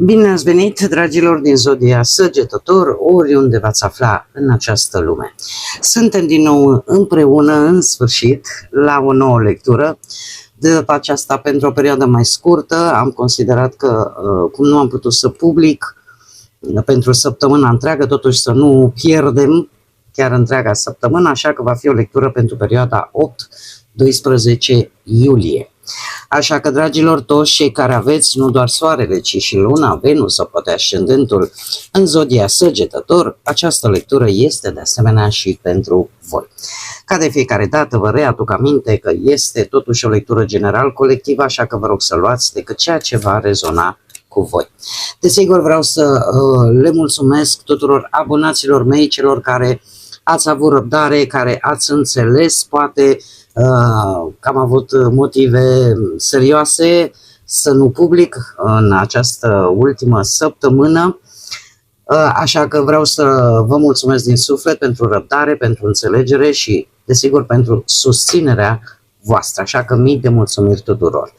Bine ați venit, dragilor din Zodia Săgetător, oriunde v-ați afla în această lume. Suntem din nou împreună, în sfârșit, la o nouă lectură. De data aceasta, pentru o perioadă mai scurtă, am considerat că, cum nu am putut să public pentru săptămâna întreagă, totuși să nu pierdem chiar întreaga săptămână, așa că va fi o lectură pentru perioada 8-12 iulie. Așa că, dragilor, toți cei care aveți nu doar soarele, ci și luna, Venus sau poate ascendentul în Zodia Săgetător, această lectură este de asemenea și pentru voi. Ca de fiecare dată vă readuc aminte că este totuși o lectură general colectivă, așa că vă rog să luați decât ceea ce va rezona cu voi. Desigur, vreau să le mulțumesc tuturor abonaților mei, celor care ați avut răbdare, care ați înțeles, poate că am avut motive serioase să nu public în această ultimă săptămână, așa că vreau să vă mulțumesc din suflet pentru răbdare, pentru înțelegere și, desigur, pentru susținerea voastră, așa că mii de mulțumiri tuturor.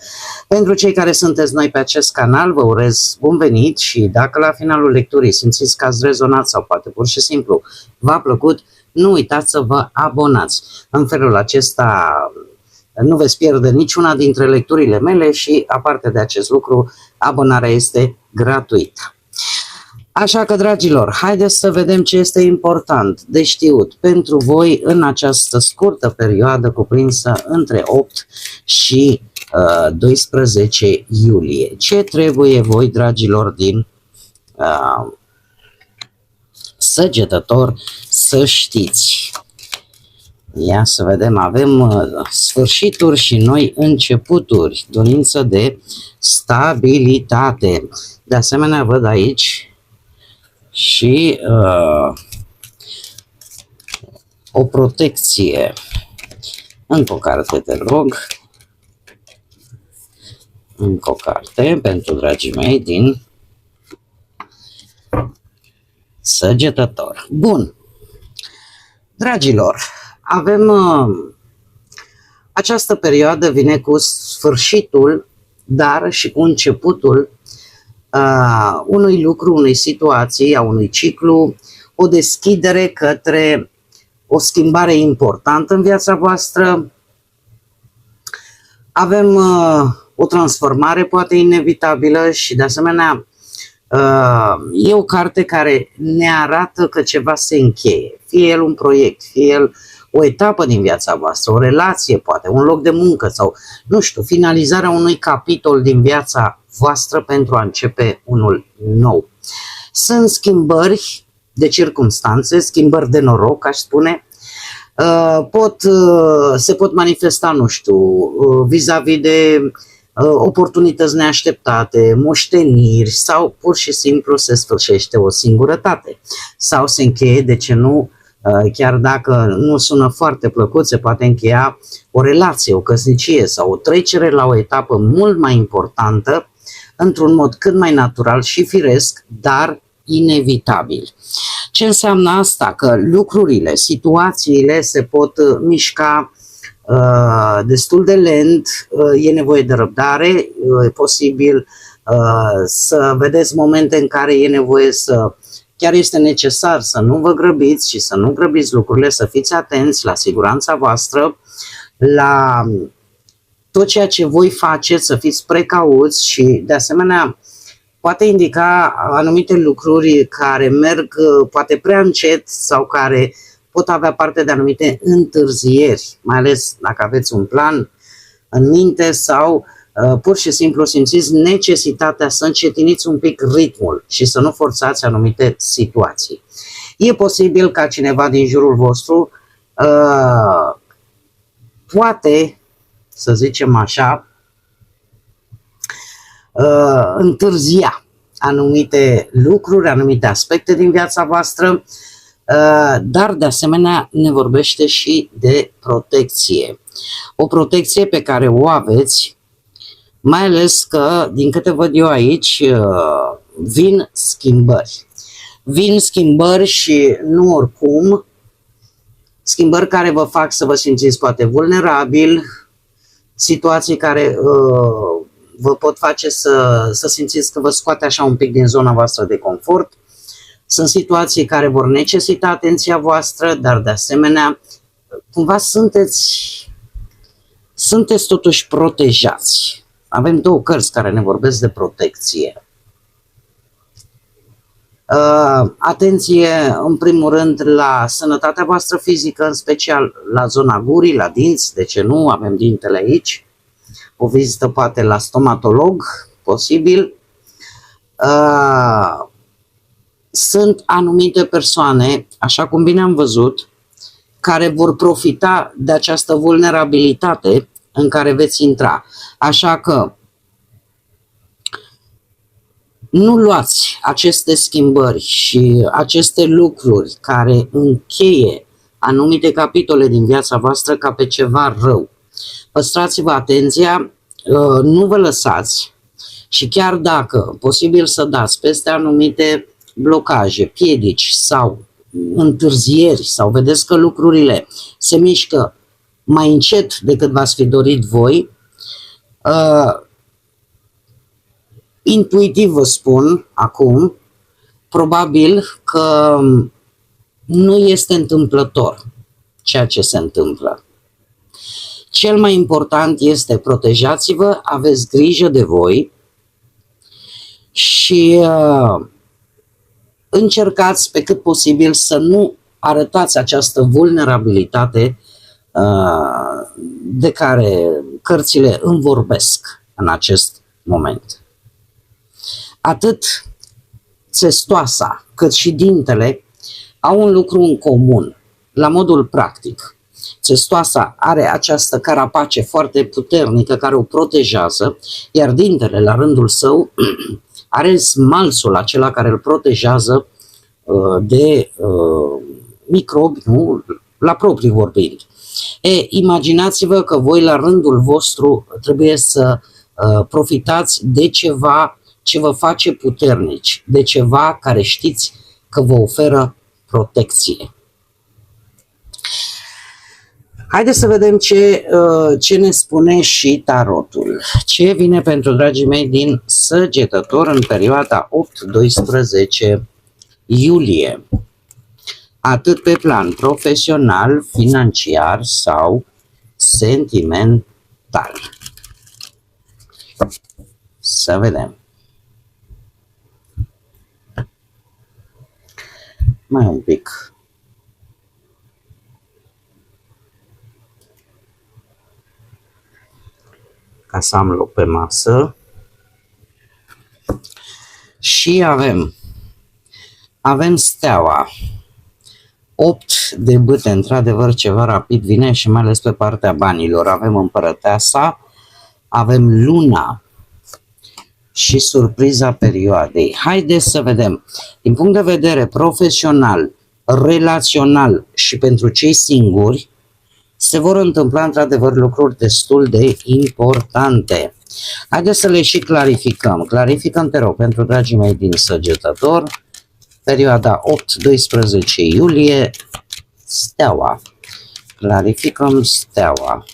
Pentru cei care sunteți noi pe acest canal, vă urez bun venit și dacă la finalul lecturii simțiți că ați rezonat sau poate pur și simplu v-a plăcut, nu uitați să vă abonați. În felul acesta nu veți pierde niciuna dintre lecturile mele și, aparte de acest lucru, abonarea este gratuită. Așa că, dragilor, haideți să vedem ce este important de știut pentru voi în această scurtă perioadă cuprinsă între 8 și 12 iulie. Ce trebuie voi, dragilor, din Săgetător să știți? Ia să vedem, avem sfârșituri și noi începuturi, dorință de stabilitate. De asemenea, văd aici și o protecție. Încă o carte, te rog. Încă o carte pentru dragii mei din Săgetător. Bun. Dragilor, avem această perioadă vine cu sfârșitul, dar și cu începutul unui lucru, unei situații, a unui ciclu, o deschidere către o schimbare importantă în viața voastră. Avem o transformare poate inevitabilă și de asemenea e o carte care ne arată că ceva se încheie, fie el un proiect, fie el o etapă din viața voastră, o relație poate, un loc de muncă sau, nu știu, finalizarea unui capitol din viața voastră pentru a începe unul nou. Sunt schimbări de circumstanțe, schimbări de noroc, aș spune, se pot manifesta, nu știu, vis-a-vis de oportunități neașteptate, moșteniri sau pur și simplu se sfârșește o singurătate sau se încheie, de ce nu, chiar dacă nu sună foarte plăcut, se poate încheia o relație, o căsnicie sau o trecere la o etapă mult mai importantă într-un mod cât mai natural și firesc, dar inevitabil. Ce înseamnă asta? Că lucrurile, situațiile se pot mișca destul de lent, e nevoie de răbdare, e posibil să vedeți momente în care e nevoie să, chiar este necesar să nu vă grăbiți și să nu grăbiți lucrurile, să fiți atenți la siguranța voastră, la tot ceea ce voi faceți, să fiți precauți și de asemenea poate indica anumite lucruri care merg poate prea încet sau care pot avea parte de anumite întârzieri, mai ales dacă aveți un plan în minte sau pur și simplu simțiți necesitatea să încetiniți un pic ritmul și să nu forțați anumite situații. E posibil ca cineva din jurul vostru poate, să zicem așa, întârzia anumite lucruri, anumite aspecte din viața voastră, dar de asemenea ne vorbește și de protecție. O protecție pe care o aveți, mai ales că, din câte văd eu aici, vin schimbări. Vin schimbări și nu oricum, schimbări care vă fac să vă simțiți poate vulnerabil, situații care vă pot face să simțiți că vă scoate așa un pic din zona voastră de confort. Sunt situații care vor necesita atenția voastră, dar de asemenea, cumva sunteți totuși protejați. Avem două cărți care ne vorbesc de protecție. Atenție, în primul rând, la sănătatea voastră fizică, în special la zona gurii, la dinți, de ce nu, avem dintele aici. O vizită poate la stomatolog, posibil. Sunt anumite persoane, așa cum bine am văzut, care vor profita de această vulnerabilitate în care veți intra. Așa că nu luați aceste schimbări și aceste lucruri care încheie anumite capitole din viața voastră ca pe ceva rău. Păstrați-vă atenția, nu vă lăsați și chiar dacă posibil să dați peste anumite blocaje, piedici sau întârzieri sau vedeți că lucrurile se mișcă mai încet decât v-ați fi dorit voi, intuitiv vă spun acum, probabil că nu este întâmplător ceea ce se întâmplă. Cel mai important este protejați-vă, aveți grijă de voi și încercați pe cât posibil să nu arătați această vulnerabilitate de care cărțile îmi vorbesc în acest moment. Atât țestoasa cât și dintele au un lucru în comun, la modul practic. Țestoasa are această carapace foarte puternică care o protejează, iar dintele, la rândul său, are smalțul acela care îl protejează de microbi, nu? La propriu vorbind. Imaginați-vă că voi la rândul vostru trebuie să profitați de ceva ce vă face puternici, de ceva care știți că vă oferă protecție. Haideți să vedem ce ne spune și tarotul. Ce vine pentru dragii mei din Săgetător în perioada 8-12 iulie. Atât pe plan profesional, financiar sau sentimental. Să vedem. Mai un pic. Ca să am loc pe masă. Și avem steaua. 8 de bâte, într-adevăr ceva rapid vine și mai ales pe partea banilor. Avem împărăteasa, avem luna și surpriza perioadei. Haideți să vedem. Din punct de vedere profesional, relațional și pentru cei singuri, se vor întâmpla într-adevăr lucruri destul de importante. Haideți să le și clarificăm. Clarificăm, te rog, pentru dragii mei din Săgetător, perioada 8-12 iulie, steaua. Clarificăm steaua.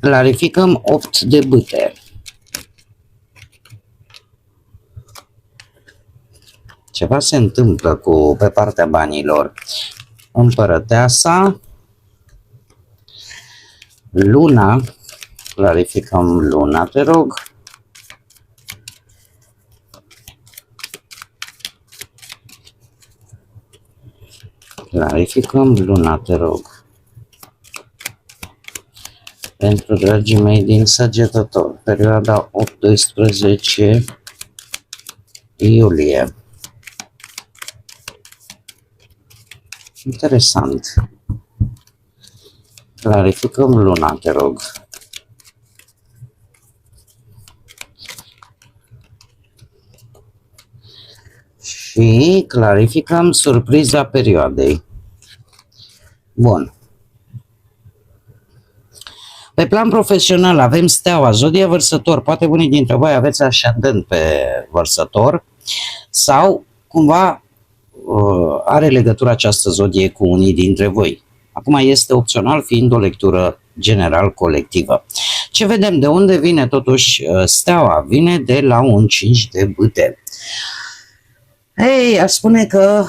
Clarificăm 8 de bâte. Ceva se întâmplă pe partea banilor. Împărăteasa, luna, clarificăm luna, te rog. Clarificăm luna, te rog. Pentru dragii mei din Săgetător, perioada 8-12 iulie. Interesant. Clarificăm luna, te rog. Și clarificăm surpriza perioadei. Bun. Pe plan profesional avem steaua, zodia Vărsător. Poate unii dintre voi aveți ascendent pe Vărsător sau cumva are legătură această zodie cu unii dintre voi. Acum este opțional, fiind o lectură general colectivă. Ce vedem? De unde vine totuși steaua? Vine de la un 5 de bâte. Ei, aș spune că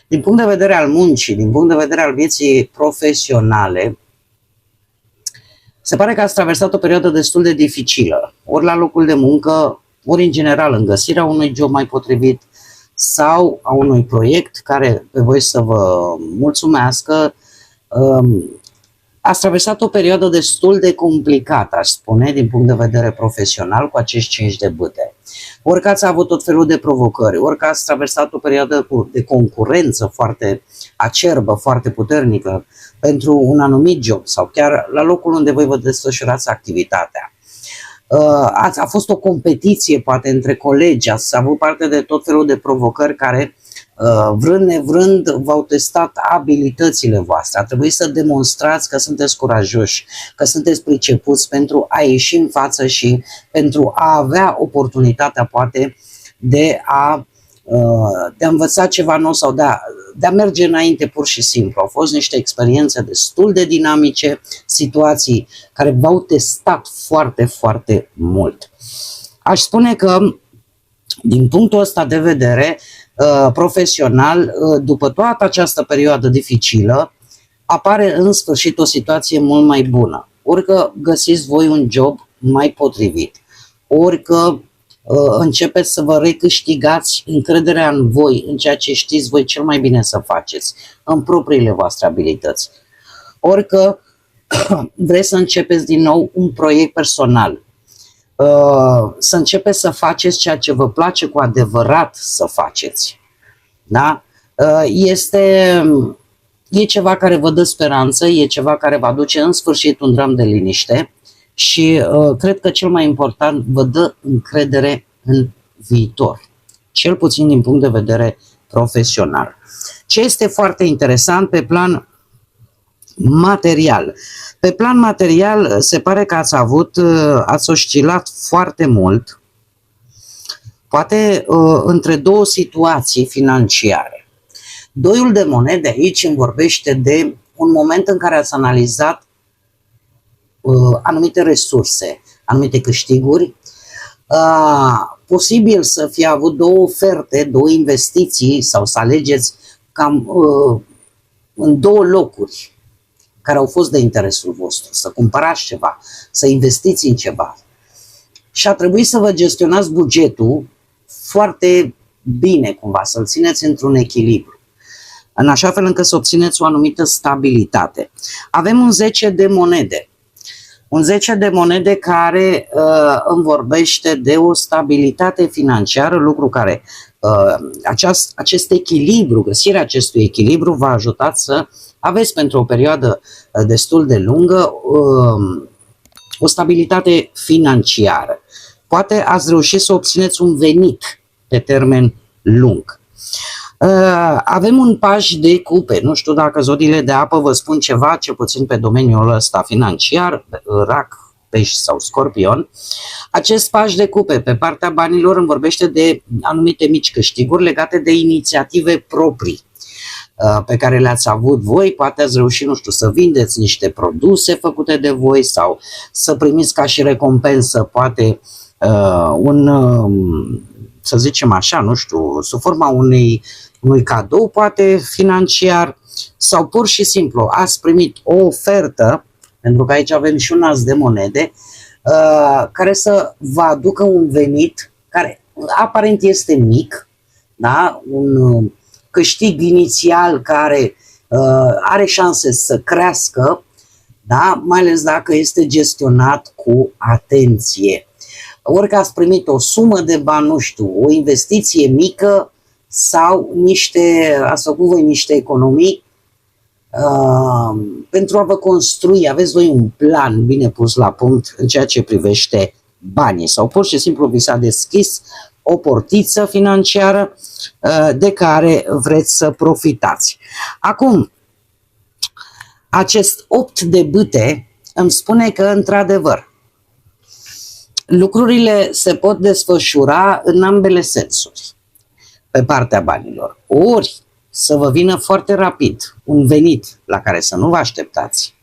din punct de vedere al muncii, din punct de vedere al vieții profesionale, se pare că ați traversat o perioadă destul de dificilă, ori la locul de muncă, ori în general în găsirea unui job mai potrivit sau a unui proiect care pe voi să vă mulțumească. Ați traversat o perioadă destul de complicată, aș spune, din punct de vedere profesional, cu acești 5 de bâte. Ori că ați avut tot felul de provocări, ori că ați traversat o perioadă de concurență foarte acerbă, foarte puternică pentru un anumit job sau chiar la locul unde voi vă desfășurați activitatea. A fost o competiție poate între colegi, ați avut parte de tot felul de provocări care, vrând nevrând, v-au testat abilitățile voastre. A trebuit să demonstrați că sunteți curajoși, că sunteți pricepuți pentru a ieși în față și pentru a avea oportunitatea poate de a învăța ceva nou sau de a merge înainte pur și simplu. Au fost niște experiențe destul de dinamice, situații care v-au testat foarte, foarte mult. Aș spune că din punctul ăsta de vedere profesional, după toată această perioadă dificilă, apare în sfârșit o situație mult mai bună. Ori că găsiți voi un job mai potrivit, ori că începeți să vă recâștigați încrederea în voi, în ceea ce știți voi cel mai bine să faceți, în propriile voastre abilități. Ori că vreți să începeți din nou un proiect personal, să începeți să faceți ceea ce vă place cu adevărat să faceți. Da? E ceva care vă dă speranță, e ceva care vă aduce în sfârșit un dram de liniște și cred că cel mai important vă dă încredere în viitor, cel puțin din punct de vedere profesional. Ce este foarte interesant pe plan material? Pe plan material se pare că ați oscilat foarte mult, poate între două situații financiare. Doiul de monede aici îmi vorbește de un moment în care ați analizat anumite resurse, anumite câștiguri. Posibil să fie avut două oferte, două investiții sau să alegeți cam în două locuri care au fost de interesul vostru, să cumpărați ceva, să investiți în ceva. Și a trebuit să vă gestionați bugetul foarte bine cumva, să-l țineți într-un echilibru, în așa fel încât să obțineți o anumită stabilitate. Avem un 10 de monede. Un 10 de monede care îmi vorbește de o stabilitate financiară, lucru care acest echilibru, găsirea acestui echilibru va ajuta să aveți pentru o perioadă destul de lungă o stabilitate financiară. Poate ați reușit să obțineți un venit pe termen lung. Avem un paj de cupe, nu știu dacă zodiile de apă vă spun ceva, cel puțin pe domeniul ăsta financiar, rac, pești sau scorpion. Acest paj de cupe pe partea banilor îmi vorbește de anumite mici câștiguri legate de inițiative proprii pe care le-ați avut voi. Poate ați reușit, nu știu, să vindeți niște produse făcute de voi sau să primiți ca și recompensă poate să zicem așa, nu știu, sub forma unui cadou, poate financiar, sau pur și simplu ați primit o ofertă, pentru că aici avem și un as de monede, care să vă aducă un venit care aparent este mic, da? Un câștig inițial care are șanse să crească, da? Mai ales dacă este gestionat cu atenție. Ori că ați primit o sumă de bani, nu știu, o investiție mică sau ați făcut voi niște economii pentru a vă construi, aveți voi un plan bine pus la punct în ceea ce privește banii sau pur și simplu vi s-a deschis o portiță financiară de care vreți să profitați. Acum, acest 8 de bâte îmi spune că într-adevăr lucrurile se pot desfășura în ambele sensuri pe partea banilor. Ori să vă vină foarte rapid un venit la care să nu vă așteptați,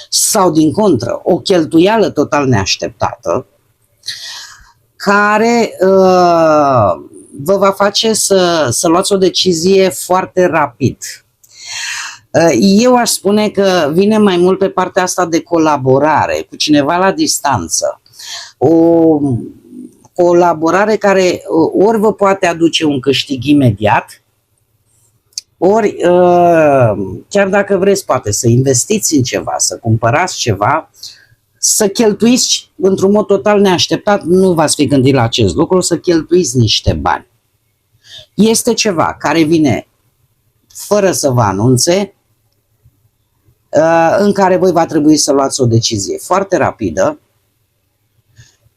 sau din contră o cheltuială total neașteptată care vă va face să luați o decizie foarte rapid. Eu aș spune că vine mai mult pe partea asta de colaborare cu cineva la distanță. O colaborare care ori vă poate aduce un câștig imediat, ori chiar dacă vreți poate să investiți în ceva, să cumpărați ceva, să cheltuiți într-un mod total neașteptat, nu v-ați fi gândit la acest lucru, să cheltuiți niște bani. Este ceva care vine fără să vă anunțe, în care voi va trebui să luați o decizie foarte rapidă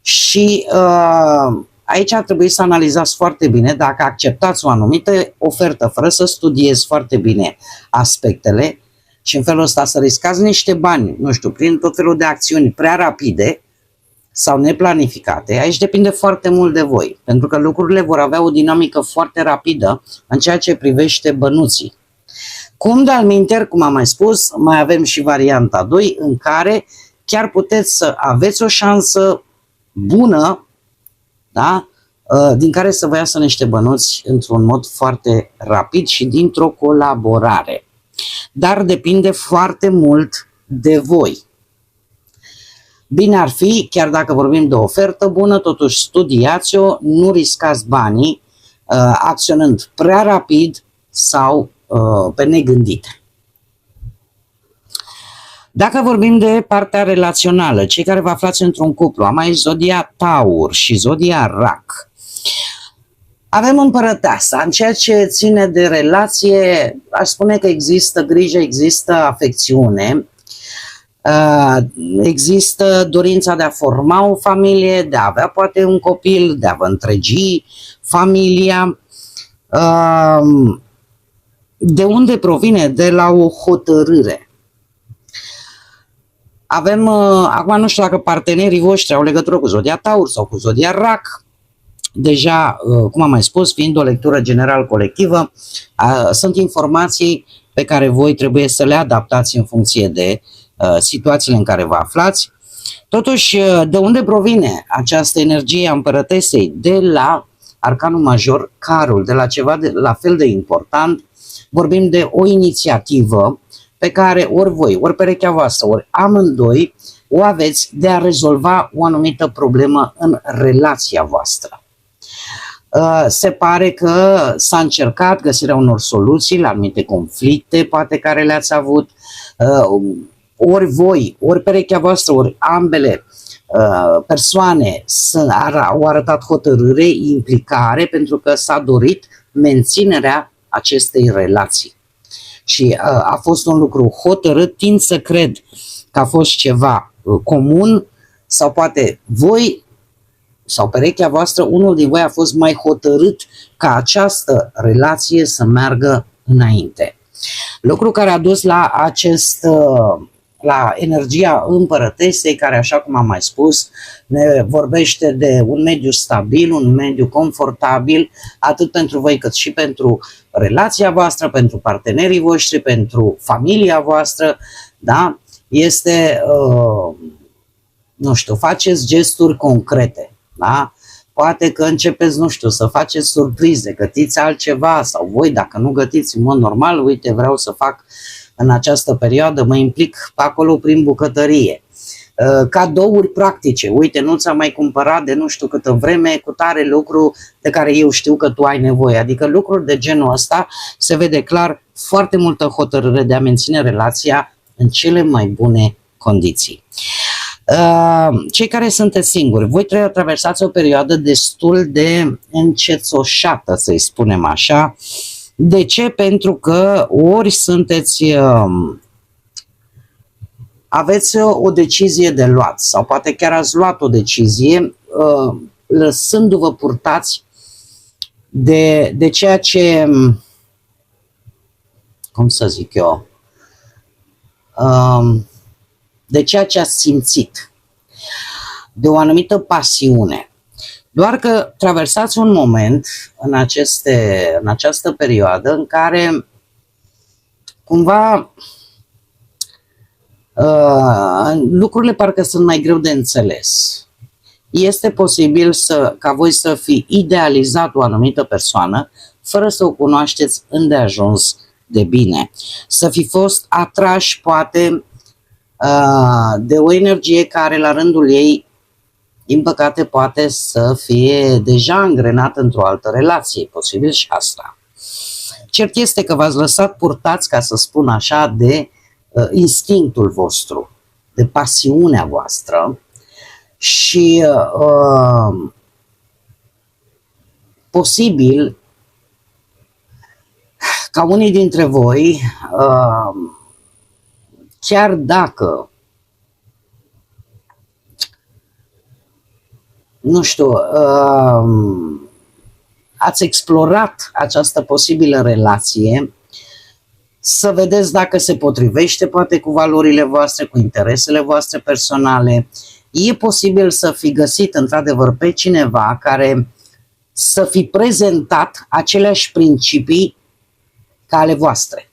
și aici ar trebui să analizați foarte bine dacă acceptați o anumită ofertă fără să studiezi foarte bine aspectele și în felul ăsta să riscați niște bani, nu știu, prin tot felul de acțiuni prea rapide sau neplanificate. Aici depinde foarte mult de voi, pentru că lucrurile vor avea o dinamică foarte rapidă în ceea ce privește bănuții. Cum de alminter, cum am mai spus, mai avem și varianta 2 în care chiar puteți să aveți o șansă bună, da? Din care să vă iasă niște bănuți într-un mod foarte rapid și dintr-o colaborare. Dar depinde foarte mult de voi. Bine ar fi, chiar dacă vorbim de o ofertă bună, totuși studiați-o, nu riscați banii acționând prea rapid sau pe negândite. Dacă vorbim de partea relațională, cei care vă aflați într-un cuplu, am aici zodia Taur și zodia Rac. Avem împărăteasa. În ceea ce ține de relație, aș spune că există grijă, există afecțiune, există dorința de a forma o familie, de a avea poate un copil, de a vă întregi familia. De unde provine? De la o hotărâre. Avem, acum nu știu dacă partenerii voștri au legătură cu zodia Taur sau cu zodia Rac. Deja, cum am mai spus, fiind o lectură general colectivă, sunt informații pe care voi trebuie să le adaptați în funcție de situațiile în care vă aflați. Totuși, de unde provine această energie a împărătesei? De la arcanul major, carul, de la ceva la fel de important. Vorbim de o inițiativă pe care ori voi, ori perechea voastră, ori amândoi o aveți de a rezolva o anumită problemă în relația voastră. Se pare că s-a încercat găsirea unor soluții la anumite conflicte, poate care le-ați avut, ori voi, ori perechea voastră, ori ambele persoane au arătat hotărâre, implicare, pentru că s-a dorit menținerea acestei relații. Și a fost un lucru hotărât, tind să cred că a fost ceva comun sau poate voi sau perechea voastră, unul din voi a fost mai hotărât ca această relație să meargă înainte. Lucru care a dus la la energia împărătesei, care, așa cum am mai spus, ne vorbește de un mediu stabil, un mediu confortabil, atât pentru voi cât și pentru relația voastră, pentru partenerii voștri, pentru familia voastră, da? Este, nu știu, faceți gesturi concrete, da? Poate că începeți, nu știu, să faceți surprize, gătiți altceva sau voi, dacă nu gătiți în mod normal, uite, vreau să fac în această perioadă, mă implic pe acolo prin bucătărie. Cadouri practice, uite, nu ți-am mai cumpărat de nu știu câtă vreme cu tare lucru de care eu știu că tu ai nevoie. Adică lucruri de genul ăsta se vede clar foarte multă hotărâre de a menține relația în cele mai bune condiții. Cei care sunteți singuri, voi trebuie să traversați o perioadă destul de încețoșată, să-i spunem așa. De ce? Pentru că ori aveți o decizie de luat sau poate chiar ați luat o decizie lăsându-vă purtați de ceea ce, cum să zic eu, de ceea ce ați simțit, de o anumită pasiune. Doar că traversați un moment în această perioadă în care cumva lucrurile parcă sunt mai greu de înțeles. Este posibil ca voi să fi idealizat o anumită persoană fără să o cunoașteți îndeajuns de bine. Să fi fost atrași poate de o energie care la rândul ei, din păcate, poate să fie deja angrenată într-o altă relație. E posibil și asta. Cert este că v-ați lăsat purtați, ca să spun așa, de instinctul vostru, de pasiunea voastră și posibil ca unii dintre voi, chiar dacă, nu știu, ați explorat această posibilă relație, să vedeți dacă se potrivește poate cu valorile voastre, cu interesele voastre personale. E posibil să fi găsit într-adevăr pe cineva care să fi prezentat aceleași principii ca ale voastre.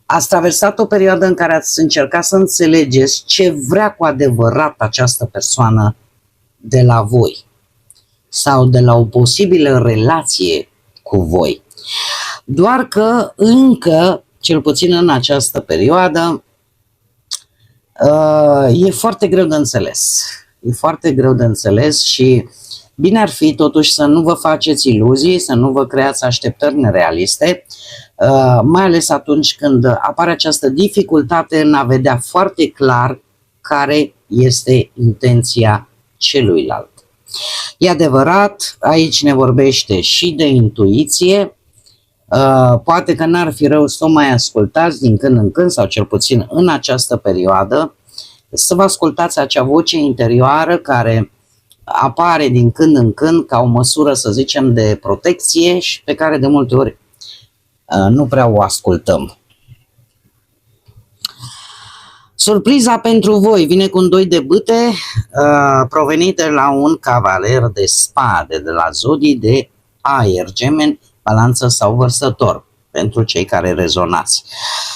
Ați traversat o perioadă în care ați încercat să înțelegeți ce vrea cu adevărat această persoană de la voi sau de la o posibilă relație cu voi. Doar că încă, cel puțin în această perioadă, e foarte greu de înțeles. E foarte greu de înțeles și bine ar fi totuși să nu vă faceți iluzii, să nu vă creați așteptări nerealiste, mai ales atunci când apare această dificultate în a vedea foarte clar care este intenția celuilalt. E adevărat, aici ne vorbește și de intuiție, poate că n-ar fi rău să o mai ascultați din când în când, sau cel puțin în această perioadă, să vă ascultați acea voce interioară care apare din când în când ca o măsură, să zicem, de protecție și pe care de multe ori nu prea o ascultăm. Surpriza pentru voi vine cu un 2 de bâte provenit de la un cavaler de spade, de la zodii de aer, Gemeni, Balanță sau Vărsător, pentru cei care rezonați.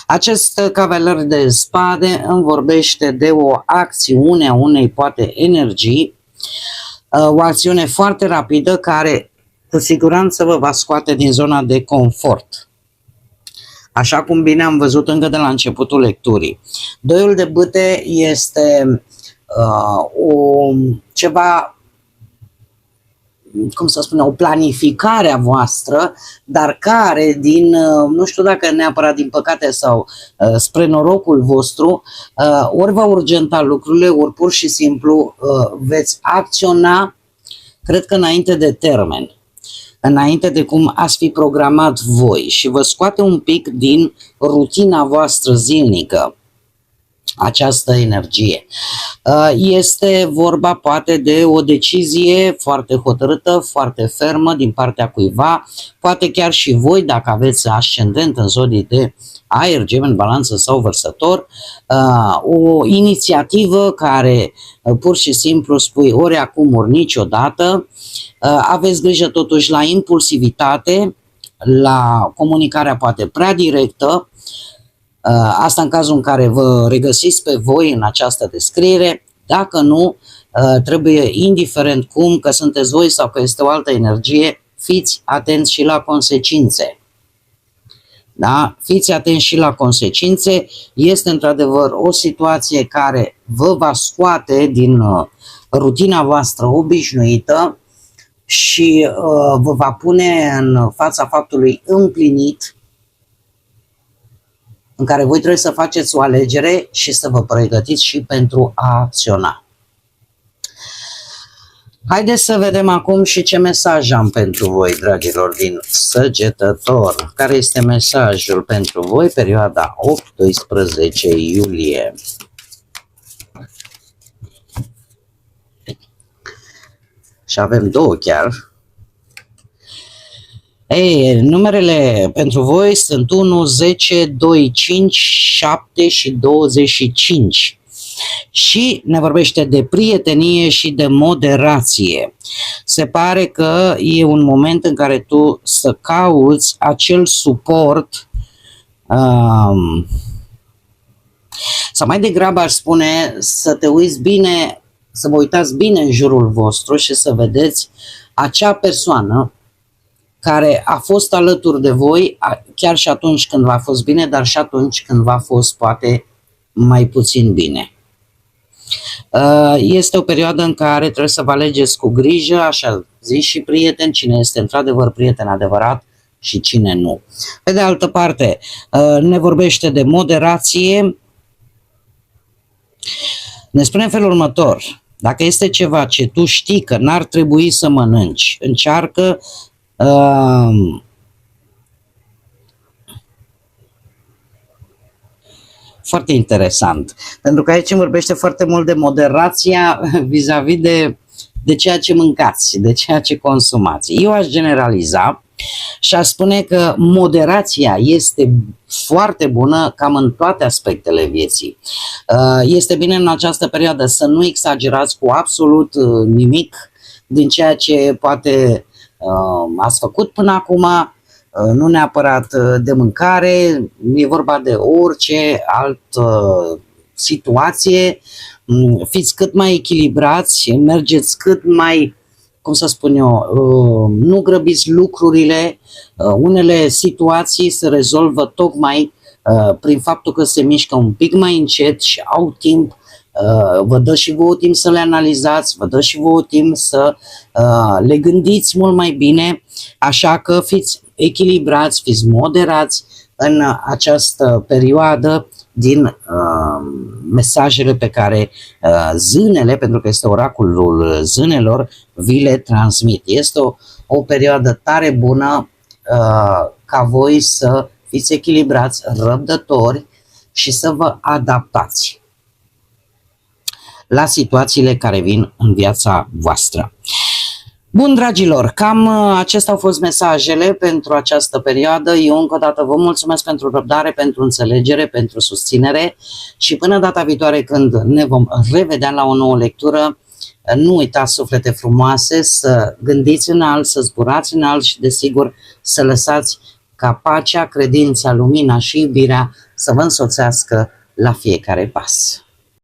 Acest cavaler de spade îmi vorbește de o acțiune a unei poate energii, o acțiune foarte rapidă care cu siguranță vă va scoate din zona de confort. Așa cum bine am văzut încă de la începutul lecturii. Doiul de bâte este ceva, cum să spun, o planificare a voastră, dar care din, nu știu dacă neapărat din păcate sau spre norocul vostru, ori va urgenta lucrurile, ori pur și simplu veți acționa, cred că înainte de termen, înainte de cum ați fi programat voi și vă scoate un pic din rutina voastră zilnică această energie. Este vorba poate de o decizie foarte hotărâtă, foarte fermă din partea cuiva, poate chiar și voi dacă aveți ascendent în zodii de aer, Gemeni, Balanță sau Vărsător, o inițiativă care pur și simplu spui ori acum, ori niciodată. Aveți grijă totuși la impulsivitate, la comunicarea poate prea directă, asta în cazul în care vă regăsiți pe voi în această descriere. Dacă nu, trebuie, indiferent cum, că sunteți voi sau că este o altă energie, fiți atenți și la consecințe. Da? Fiți atenți și la consecințe. Este într-adevăr o situație care vă va scoate din rutina voastră obișnuită și vă va pune în fața faptului împlinit în care voi trebuie să faceți o alegere și să vă pregătiți și pentru a acționa. Haideți să vedem acum și ce mesaj am pentru voi, dragilor, din Săgetător. Care este mesajul pentru voi, perioada 8-12 iulie? Și avem două chiar. Ei, numerele pentru voi sunt 1, 10, 2, 5, 7 și 25. Și ne vorbește de prietenie și de moderație. Se pare că e un moment în care tu să cauți acel suport Sau mai degrabă aș spune să te uiți bine, să vă uitați bine în jurul vostru și să vedeți acea persoană care a fost alături de voi chiar și atunci când v-a fost bine, dar și atunci când v-a fost poate mai puțin bine. Este o perioadă în care trebuie să vă alegeți cu grijă, așa zici și prieten, cine este într-adevăr prieten adevărat și cine nu. Pe de altă parte, ne vorbește de moderație. Ne spune în felul următor: dacă este ceva ce tu știi că n-ar trebui să mănânci, încearcă foarte interesant, pentru că aici îmi vorbește foarte mult de moderația vis-a-vis de ceea ce mâncați, de ceea ce consumați. Eu aș generaliza și aș spune că moderația este foarte bună cam în toate aspectele vieții. Este bine în această perioadă să nu exagerați cu absolut nimic din ceea ce poate ați făcut până acum, nu neapărat de mâncare, e vorba de orice altă situație. Fiți cât mai echilibrați, mergeți cât mai, cum să spun eu, nu grăbiți lucrurile. Unele situații se rezolvă tocmai prin faptul că se mișcă un pic mai încet și au timp. Vă dă și vouă timp să le analizați, vă dă și vouă timp să le gândiți mult mai bine, așa că fiți echilibrați, fiți moderați în această perioadă din mesajele pe care zânele, pentru că este oracolul zânelor, vi le transmit. Este o perioadă tare bună ca voi să fiți echilibrați, răbdători și să vă adaptați la situațiile care vin în viața voastră. Bun, dragilor, cam acestea au fost mesajele pentru această perioadă. Eu încă o dată vă mulțumesc pentru răbdare, pentru înțelegere, pentru susținere și până data viitoare când ne vom revedea la o nouă lectură, nu uitați, suflete frumoase, să gândiți înalt, să zburați înalt și, desigur, să lăsați ca pacea, credința, lumina și iubirea să vă însoțească la fiecare pas.